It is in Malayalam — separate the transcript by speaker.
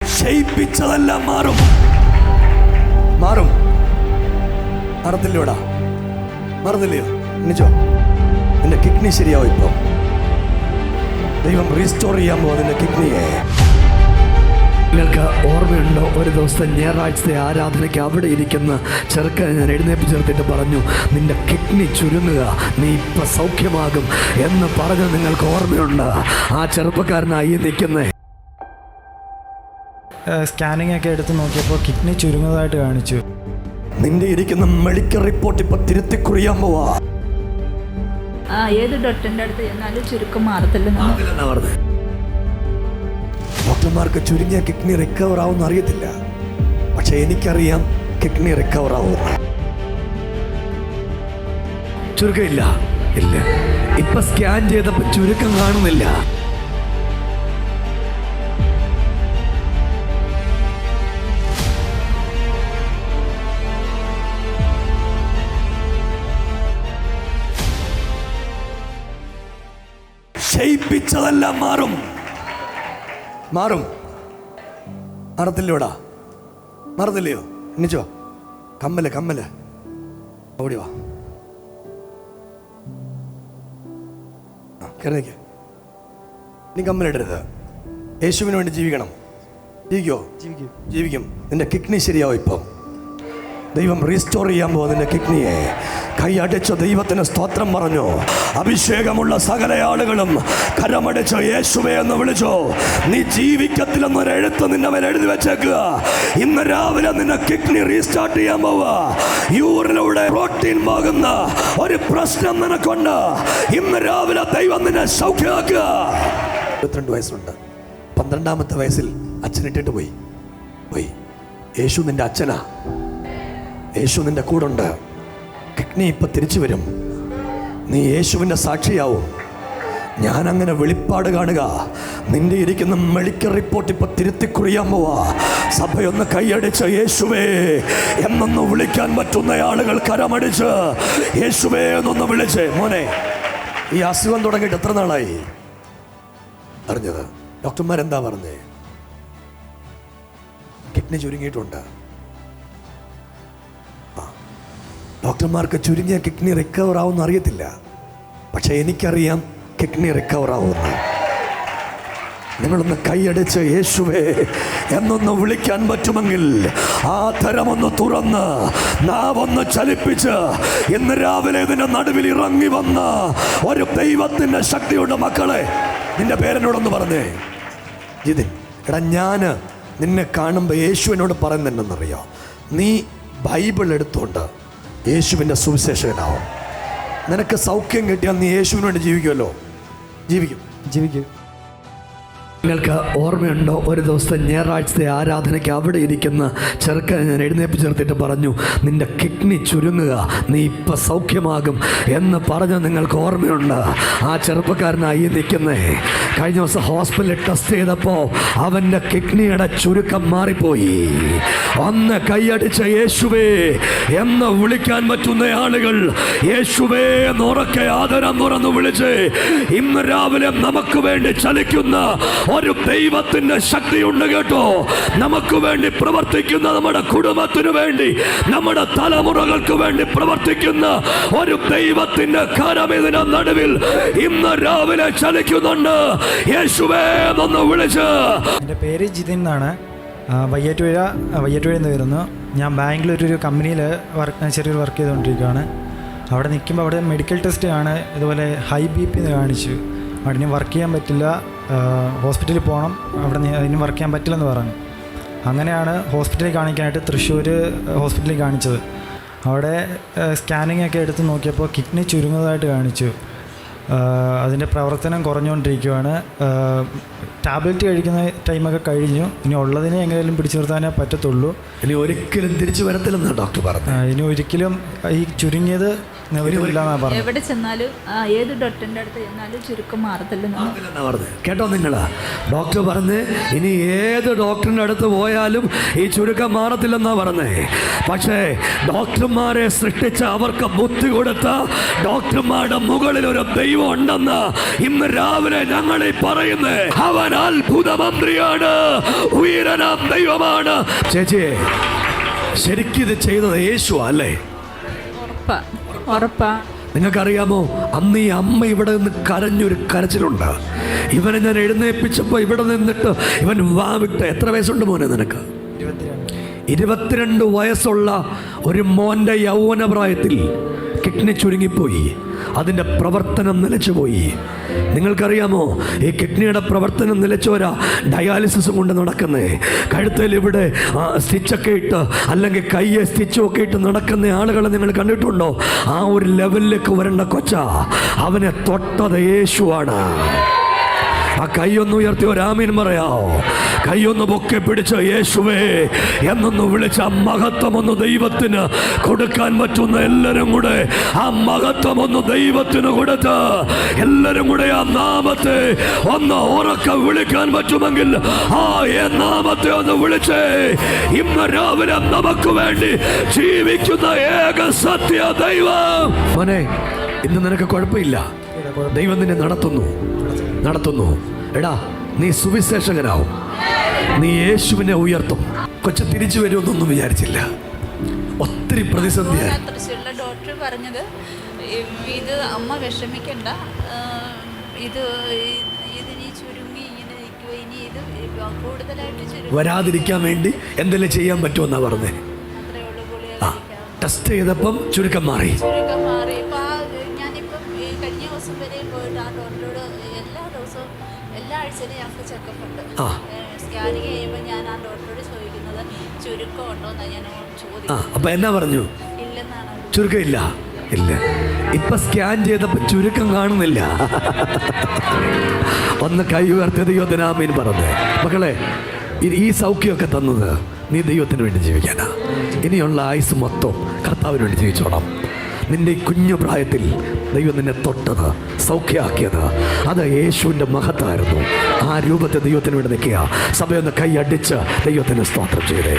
Speaker 1: ക്ഷയിപ്പിച്ചതെല്ലാം മാറും. മറന്നില്ലോടാ, മറന്നില്ലയോ? നിജോ നിന്റെ കിഡ്നി ശരിയാവും. ഇപ്പം ദൈവം റീസ്റ്റോർ ചെയ്യാൻ പോകും നിന്റെ കിഡ്നിയെ.
Speaker 2: നിങ്ങൾക്ക് ഓർമ്മയുണ്ടോ, ഒരു ദിവസത്തെ ഞായറാഴ്ചത്തെ ആരാധനയ്ക്ക് അവിടെ ഇരിക്കുന്ന ചെറുക്കനെ ഞാൻ എഴുന്നേപ്പിച്ചെടുത്തിട്ട് പറഞ്ഞു, നിന്റെ കിഡ്നി ചുരുങ്ങുക, നീ ഇപ്പം സൗഖ്യമാകും എന്ന് പറഞ്ഞ് നിങ്ങൾക്ക് ഓർമ്മയുണ്ട്? ആ ചെറുപ്പക്കാരനായി നിൽക്കുന്നേ.
Speaker 3: സ്കാനിങ് ഒക്കെ എടുത്ത് നോക്കിയപ്പോൾ കിഡ്നി ചുരുങ്ങുന്നതായിട്ട് കാണിച്ചു.
Speaker 1: നിന്റെ ഇരിക്കുന്ന മെഡിക്കൽ റിപ്പോർട്ട് ഇപ്പൊ തിരുത്തി കുറിയാൻ പോവാ.
Speaker 4: ഏത് ഡോക്ടറിന്റെ അടുത്ത് ചെന്നാലും ചുരുക്കം മാറത്തില്ലെന്നാ
Speaker 1: പറഞ്ഞത്. ഡോക്ടർമാർക്ക് ചുരുങ്ങിയ കിഡ്നി റിക്കവർ ആവുമെന്ന് അറിയത്തില്ല, പക്ഷെ എനിക്കറിയാം കിഡ്നി റിക്കവർ ആവുമെന്ന്.
Speaker 2: ചുരുക്കമില്ല, ഇല്ല. ഇപ്പൊ സ്കാൻ ചെയ്തപ്പോൾ ചുരുക്കം കാണുന്നില്ല.
Speaker 1: ക്ഷയിപ്പിച്ചതെല്ലാം മാറും. മറന്നില്ലോടാ, മറന്നില്ലയോ? നിജോ കമ്മല് ഓടി വാ. കരുതേക്ക്, നീ കമ്മലിടരുത്. യേശുവിന് വേണ്ടി ജീവിക്കണം. ജീവിക്കും. നിന്റെ കിഡ്നി ശരിയാവും. ഇപ്പം ദൈവം റീസ്റ്റോർ ചെയ്യാൻ പോകും നിന്റെ കിഡ്നിയെ. കൈയടിച്ച ദൈവത്തിന് സ്തോത്രം പറഞ്ഞു. അഭിഷേകമുള്ള സകല ആളുകളും കരമടിച്ച് യേശുവേ എന്ന് വിളിച്ചോ. നീ ജീവിക്കത്തില്ലെന്നൊരു എഴുത്ത് നിന്നെ മേൽ എഴുതി വെച്ചേക്കുക. ഇന്ന് രാവിലെ നിന്നെ കിഡ്നി റീസ്റ്റാർട്ട് ചെയ്യാൻ പോവുക. യൂറിലൂടെ പ്രോട്ടീൻ പോകുന്ന ഒരു പ്രശ്നം നിനക്കുണ്ട്. ഇന്ന് രാവിലെ ദൈവം നിന്നെ സൗഖ്യമാക്കുക. 22 വയസ്സുണ്ട്. 12ാമത്തെ വയസ്സിൽ അച്ഛനിട്ടിട്ട് പോയി. യേശു നിന്റെ അച്ഛനാ. യേശു നിന്റെ കൂടുണ്ട്. കിഡ്നി ഇപ്പൊ തിരിച്ചു വരും. നീ യേശുവിൻ്റെ സാക്ഷിയാവും. ഞാനങ്ങനെ വെളിപ്പാട് കാണുക. നിന്റെ ഇരിക്കുന്ന മെഡിക്കൽ റിപ്പോർട്ട് ഇപ്പൊ തിരുത്തി കുറിയാൻ പോവാ. സഭയൊന്ന് കൈയടിച്ച് യേശുവേ എന്നൊന്ന് വിളിക്കാൻ പറ്റുന്ന ആളുകൾ കരമടിച്ച് യേശുവേ എന്നൊന്ന് വിളിച്ച്. മോനെ, ഈ അസുഖം തുടങ്ങിയിട്ട് എത്ര നാളായി അറിഞ്ഞത്? ഡോക്ടർമാരെന്താ പറഞ്ഞേ? കിഡ്നി ചുരുങ്ങിയിട്ടുണ്ട്. ഡോക്ടർമാർക്ക് ചുരുങ്ങിയ കിഡ്നി റിക്കവർ ആവുമെന്ന് അറിയത്തില്ല, പക്ഷെ എനിക്കറിയാം കിഡ്നി റിക്കവർ ആവുമെന്ന്. നിങ്ങളൊന്ന് കൈയടിച്ച് യേശുവേ എന്നൊന്ന് വിളിക്കാൻ പറ്റുമെങ്കിൽ ആ തരമൊന്ന് തുറന്ന് നാവൊന്ന് ചലിപ്പിച്ച് ഇന്ന് രാവിലെ ഇതിൻ്റെ നടുവിൽ ഇറങ്ങി വന്ന ഒരു ദൈവത്തിൻ്റെ ശക്തിയുണ്ട്. മക്കളെ, നിന്റെ പേരെന്നോടൊന്ന് പറഞ്ഞേ. ജിതിൻ, എടാ, ഞാൻ നിന്നെ കാണുമ്പോൾ യേശുവിനോട് പറയുന്നെന്നറിയോ? നീ ബൈബിൾ എടുത്തുകൊണ്ട് യേശുവിൻ്റെ സുവിശേഷകനാവും. നിനക്ക് സൗഖ്യം കിട്ടിയാൽ നീ യേശുവിന് വേണ്ടി ജീവിക്കുമല്ലോ. ജീവിക്കും.
Speaker 2: നിങ്ങൾക്ക് ഓർമ്മയുണ്ടോ, ഒരു ദിവസത്തെ ഞായറാഴ്ചത്തെ ആരാധനയ്ക്ക് അവിടെ ഇരിക്കുന്ന ചെറുക്കനെ ഞാൻ എഴുന്നേപ്പിച്ചെടുത്തിട്ട് പറഞ്ഞു, നിന്റെ കിഡ്നി ചുരുങ്ങുക, നീ ഇപ്പം സൗഖ്യമാകും എന്ന് പറഞ്ഞ് നിങ്ങൾക്ക് ഓർമ്മയുണ്ട്? ആ ചെറുപ്പക്കാരനായി നിൽക്കുന്നേ. കഴിഞ്ഞ ദിവസം ഹോസ്പിറ്റലിൽ ടെസ്റ്റ് ചെയ്തപ്പോൾ അവൻ്റെ കിഡ്നിയുടെ ചുരുക്കം മാറിപ്പോയി. അന്ന് കൈയടിച്ച യേശുവേ എന്ന് വിളിക്കാൻ പറ്റുന്ന ആളുകൾ യേശുവേ എന്നുറക്കെ ആദരം തുറന്ന് വിളിച്ച് ഇന്ന് രാവിലെ നമുക്ക് വേണ്ടി ചലിക്കുന്ന ഒരു ദൈവത്തിന്റെ ശക്തിയുണ്ട് കേട്ടോ. നമുക്ക് വേണ്ടി പ്രവർത്തിക്കുന്ന, നമ്മുടെ കുടുംബത്തിന് വേണ്ടി, നമ്മുടെ തലമുറകൾക്ക് വേണ്ടി പ്രവർത്തിക്കുന്ന ഒരു ദൈവത്തിന്റെ കരം ഇതിന്റെ നടുവിൽ ഇന്ന് രാവിലെ ചലിക്കുന്നുണ്ട്. യേശുവേ എന്നൊന്ന് വിളിച്ച്.
Speaker 3: എൻ്റെ പേര് ജിതിൻ എന്നാണ്. വയ്യാറ്റുപുഴയിൽ നിന്ന് വരുന്നു. ഞാൻ ബാംഗ്ലൂർ ഒരു കമ്പനിയിൽ ചെറിയൊരു വർക്ക് ചെയ്തുകൊണ്ടിരിക്കുകയാണ്. അവിടെ നിൽക്കുമ്പോൾ അവിടെ മെഡിക്കൽ ടെസ്റ്റ് ആണ്, ഇതുപോലെ ഹൈ BP എന്ന് കാണിച്ചു. അവിടെ ഇനി വർക്ക് ചെയ്യാൻ പറ്റില്ല, ഹോസ്പിറ്റലിൽ പോകണം, അവിടെ ഇനി വർക്ക് ചെയ്യാൻ പറ്റില്ലെന്ന് പറഞ്ഞു. അങ്ങനെയാണ് ഹോസ്പിറ്റലിൽ കാണിക്കാനായിട്ട് തൃശ്ശൂർ ഹോസ്പിറ്റലിൽ കാണിച്ചത്. അവിടെ സ്കാനിങ് ഒക്കെ എടുത്ത് നോക്കിയപ്പോൾ കിഡ്നി ചുരുങ്ങുന്നതായിട്ട് കാണിച്ചു. അതിൻ്റെ പ്രവർത്തനം കുറഞ്ഞുകൊണ്ടിരിക്കുകയാണ്. ടാബ്ലറ്റ് കഴിക്കുന്ന ടൈമൊക്കെ കഴിഞ്ഞു. ഇനി ഉള്ളതിനെ എങ്ങനെയും പിടിച്ചു നിർത്താനേ പറ്റത്തുള്ളൂ.
Speaker 1: ഇനി ഒരിക്കലും തിരിച്ചു വരത്തില്ലെന്ന് ഡോക്ടർ പറഞ്ഞു.
Speaker 3: ഇനി ഒരിക്കലും ഈ ചുരുങ്ങിയത് നിവരില്ലാന്നാണ് പറഞ്ഞത്.
Speaker 4: എവിടെ ചെന്നാലും ഏത് ഡോക്ടറിന്റെ അടുത്ത് ചെന്നാലും ചുരുക്കം മാറത്തില്ലെന്നാ
Speaker 1: പറഞ്ഞത്.
Speaker 2: കേട്ടോ നിങ്ങൾ? ഡോക്ടർ പറഞ്ഞ് ഇനി ഏത് ഡോക്ടറിൻ്റെ അടുത്ത് പോയാലും ഈ ചുരുക്കം മാറത്തില്ലെന്നാ പറഞ്ഞേ. പക്ഷേ ഡോക്ടർമാരെ സൃഷ്ടിച്ച, അവർക്ക് ബുദ്ധി കൊടുത്ത ഡോക്ടർമാരുടെ മുകളിൽ ഒരു ദൈവം
Speaker 1: ദൈവം ഉണ്ടെന്ന് ഇന്ന് രാവിലെ ഞങ്ങളീ പറയുന്നേ. അവൻ അത്ഭുത മന്ത്രിയാണ്, ഉയരനാം ദൈവമാണ്. ചേച്ചി, ശരിക്കും ഇത് ചെയ്തത് യേശു അല്ലേ?
Speaker 4: ഉറപ്പാ.
Speaker 1: നിങ്ങൾക്കറിയാമോ, അന്ന് ഈ അമ്മ ഇവിടെ നിന്ന് കരഞ്ഞൊരു കരച്ചിലുണ്ട്. ഇവനെ ഞാൻ എഴുന്നേൽപ്പിച്ചപ്പോൾ ഇവിടെ നിന്നിട്ട് ഇവൻ വാവിട്ട്. എത്ര വയസ്സുണ്ട് മോനെ നിനക്ക്? 22 വയസ്സുള്ള ഒരു മോൻ്റെ യൗവന പ്രായത്തിൽ കിഡ്നി ചുരുങ്ങിപ്പോയി. അതിൻ്റെ പ്രവർത്തനം നിലച്ചുപോയി. നിങ്ങൾക്കറിയാമോ, ഈ കിഡ്നിയുടെ പ്രവർത്തനം നിലച്ചോരാ ഡയാലിസിസ് കൊണ്ട് നടക്കുന്നേ. കഴുത്തിൽ ഇവിടെ സ്റ്റിച്ചൊക്കെ ഇട്ട്, അല്ലെങ്കിൽ കയ്യെ സ്റ്റിച്ചൊക്കെ ഇട്ട് നടക്കുന്ന ആളുകളെ നിങ്ങൾ കണ്ടിട്ടുണ്ടോ? ആ ഒരു ലെവലിലേക്ക് വരേണ്ട കൊച്ചാ. അവനെ തൊട്ടത് യേശുവാണ്. ആ കൈയൊന്ന് ഉയർത്തി ഒരാമീൻ പറയാവോ? കൈയൊന്ന് പൊക്കി പിടിച്ച് യേശുവേ എന്നൊന്ന് വിളിച്ച ആ മഹത്വം ഒന്ന് ദൈവത്തിന് കൊടുക്കാൻ പറ്റുന്ന എല്ലാവരും കൂടെ ആ മഹത്വം ഒന്ന് ദൈവത്തിന് കൊടുത്ത് എല്ലാവരും കൂടെ ആ നാമത്തെ ഒന്ന് ഉറക്കെ വിളിക്കാൻ പറ്റുമെങ്കിൽ ആ നാമത്തെ ഒന്ന് വിളിച്ചേ. ഇന്ന് രാവിലെ നമുക്ക് വേണ്ടി ജീവിക്കുന്ന ഏക സത്യ ദൈവം. മോനെ, ഇന്ന് നിനക്ക് കുഴപ്പമില്ല. ദൈവം നിന്നെ നടത്തുന്നു. എടാ, നീ സുവിശേഷകനാവും. നീ യേശുവിനെ ഉയർത്തും. കൊച്ചു തിരിച്ചു വരുമെന്നൊന്നും വിചാരിച്ചില്ല. ഒത്തിരി പ്രതിസന്ധിയായി.
Speaker 4: തൃശ്ശൂരിലെ ഡോക്ടർ പറഞ്ഞത്, ഇത് അമ്മ വിഷമിക്കണ്ട, ഇതിനി ചുരുങ്ങി ഇങ്ങനെ നിൽക്കുക, ഇനി ഇത് കൂടുതലായിട്ട്
Speaker 1: വരാതിരിക്കാൻ വേണ്ടി എന്തെങ്കിലും ചെയ്യാൻ പറ്റുമെന്നാ പറഞ്ഞേ.
Speaker 4: അത്രേ ഉള്ളൂ.
Speaker 1: ടെസ്റ്റ് ചെയ്തപ്പം ചുരുക്കം മാറി.
Speaker 4: ഞാനിപ്പം കഴിഞ്ഞ ദിവസം വരെ പോയിട്ട് ആ ഡോക്ടറോട് എല്ലാ ആഴ്ചയിലും ഞങ്ങൾക്ക് ചെക്കപ്പ് ഉണ്ട്. സ്കാനിങ് ചെയ്യുമ്പോൾ ഞാൻ ആ ഡോക്ടറോട് ചോദിക്കുന്നത് ചുരുക്കം ഉണ്ടോന്നാണ് ഞാൻ ചോദിക്കുന്നത്.
Speaker 1: അപ്പൊ എന്നാ പറഞ്ഞു?
Speaker 4: ഇല്ലെന്നാണ്.
Speaker 1: ചുരുക്കം ഇല്ല. ഇപ്പൊ സ്കാൻ ചെയ്തപ്പോ ചുരുക്കം കാണുന്നില്ല. ഒന്ന് കൈ ഉയർത്തി ദൈവത്തിനാമീൻ പറഞ്ഞേ. മക്കളെ, ഈ സൗഖ്യമൊക്കെ തന്നത് നീ ദൈവത്തിന് വേണ്ടി ജീവിക്കാനാ. ഇനിയുള്ള ആയുസ് മൊത്തം കർത്താവിന് വേണ്ടി ജീവിച്ചോണം. നിന്റെ ഈ കുഞ്ഞു പ്രായത്തിൽ ദൈവം നിന്നെ തൊട്ടത്, സൗഖ്യമാക്കിയത്, അത് യേശുവിൻ്റെ മഹത്തായിരുന്നു. ആ രൂപത്തെ ദൈവത്തിന് വേണ്ടി നിൽക്കുക. സഭയൊന്ന് കൈ അടിച്ച് ദൈവത്തിന് സ്തോത്രം ചെയ്തേ.